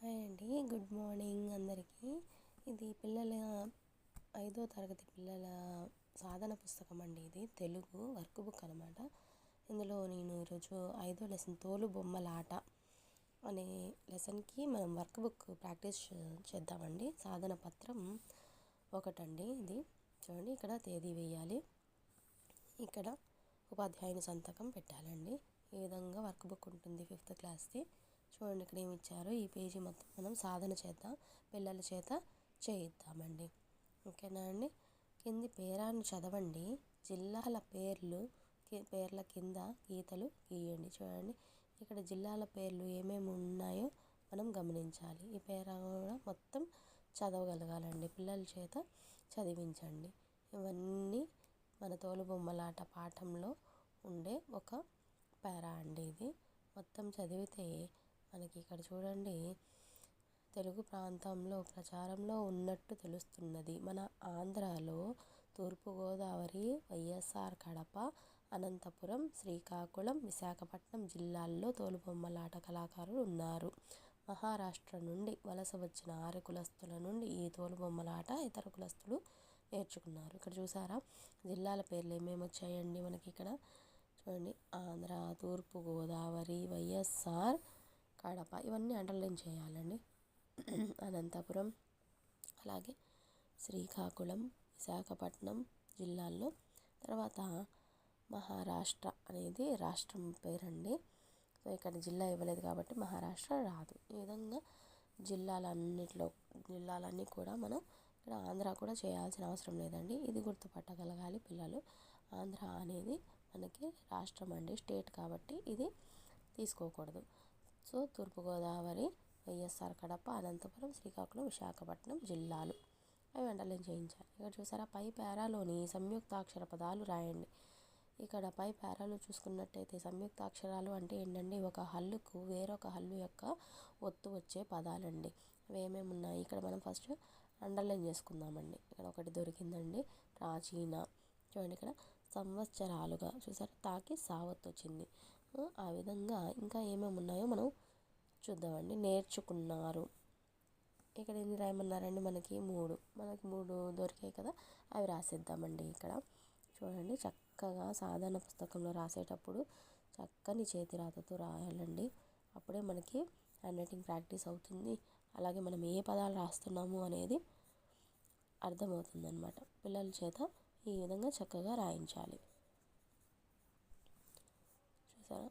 Hi అండి, good morning అందరికీ. ఇది పిల్లల 5వ తరగతి పిల్లల సాధన పుస్తకం అండి. ఇది తెలుగు వర్క్ బుక్ అనమాట. ఇందులో నేను ఈరోజు 5వ లెసన్ తోలుబొమ్మలాట అనే లెసన్కి మనం వర్క్ బుక్ ప్రాక్టీస్ చేద్దామండి. సాధన పత్రం ఒకటండి. ఇది చూడండి, ఇక్కడ తేదీ వేయాలి, ఇక్కడ ఉపాధ్యాయుని సంతకం పెట్టాలండి. ఈ విధంగా వర్క్ బుక్ ఉంటుంది 5th క్లాస్ది. చూడండి, ఇక్కడ ఏమి ఇచ్చారో ఈ పేజీ మొత్తం మనం సాధన చేద్దాం, పిల్లల చేత చేయిద్దామండి. ఓకేనా అండి. కింది పేరాన్ని చదవండి, జిల్లాల పేర్ల కింద గీతలు గీయండి. చూడండి, ఇక్కడ జిల్లాల పేర్లు ఏమేమి ఉన్నాయో మనం గమనించాలి. ఈ పేరా కూడా మొత్తం చదవగలగాలండి, పిల్లల చేత చదివించండి. ఇవన్నీ మన తోలుబొమ్మలాట పాఠంలో ఉండే ఒక పేరా అండి. ఇది మొత్తం చదివితే మనకి ఇక్కడ చూడండి, తెలుగు ప్రాంతంలో ప్రచారంలో ఉన్నట్టు తెలుస్తున్నది. మన ఆంధ్రాలో తూర్పుగోదావరి, వైఎస్ఆర్ కడప, అనంతపురం, శ్రీకాకుళం, విశాఖపట్నం జిల్లాల్లో తోలుబొమ్మలాట కళాకారులు ఉన్నారు. మహారాష్ట్ర నుండి వలస వచ్చిన 6 కులస్తుల నుండి ఈ తోలుబొమ్మలాట ఇతర కులస్తులు నేర్చుకున్నారు. ఇక్కడ చూసారా, జిల్లాల పేర్లు ఏమేమి వచ్చాయండి మనకి ఇక్కడ. చూడండి, ఆంధ్ర, తూర్పుగోదావరి, వైఎస్ఆర్ కడప, ఇవన్నీ అండర్లైన్ చేయాలండి. అనంతపురం, అలాగే శ్రీకాకుళం, విశాఖపట్నం జిల్లాల్లో. తర్వాత మహారాష్ట్ర అనేది రాష్ట్రం పేరండి. సో ఇక్కడ జిల్లా ఇవ్వలేదు కాబట్టి మహారాష్ట్ర రాదు. ఈ విధంగా జిల్లాలన్నీ కూడా మనం ఇక్కడ ఆంధ్ర కూడా చేయాల్సిన అవసరం లేదండి. ఇది గుర్తుపట్టగలగాలి పిల్లలు. ఆంధ్ర అనేది మనకి రాష్ట్రం అండి, స్టేట్ కాబట్టి ఇది తీసుకోకూడదు. సో తూర్పుగోదావరి, వైఎస్ఆర్ కడప, అనంతపురం, శ్రీకాకుళం, విశాఖపట్నం జిల్లాలు అవి అండర్లైన్ చేయించాలి. ఇక్కడ చూసారా, పై పేరాలోని సంయుక్తాక్షర పదాలు రాయండి. ఇక్కడ పై పేరాలు చూసుకున్నట్టయితే సంయుక్తాక్షరాలు అంటే ఏంటండి, ఒక హల్లుకు వేరొక హల్లు యొక్క ఒత్తు వచ్చే పదాలండి. అవి ఏమేమి ఉన్నాయి ఇక్కడ మనం ఫస్ట్ అండర్లైన్ చేసుకుందామండి. ఇక్కడ ఒకటి దొరికిందండి, ప్రాచీన. చూడండి, ఇక్కడ సంవత్సరాలుగా చూసారా, తాకి సావత్తు వచ్చింది. ఆ విధంగా ఇంకా ఏమేమి ఉన్నాయో మనం చూద్దామండి. నేర్చుకున్నారు, ఇక్కడ ఎన్ని రాయమన్నారండి, మనకి 3 దొరికాయి కదా, అవి రాసేద్దామండి. ఇక్కడ చూడండి, చక్కగా సాధారణ పుస్తకంలో రాసేటప్పుడు చక్కని చేతి రాతతో రాయాలండి. అప్పుడే మనకి హ్యాండ్ రైటింగ్ ప్రాక్టీస్ అవుతుంది. అలాగే మనం ఏ పదాలు రాస్తున్నాము అనేది అర్థమవుతుంది అన్నమాట. పిల్లల చేత ఈ విధంగా చక్కగా రాయించాలి. చూసారా,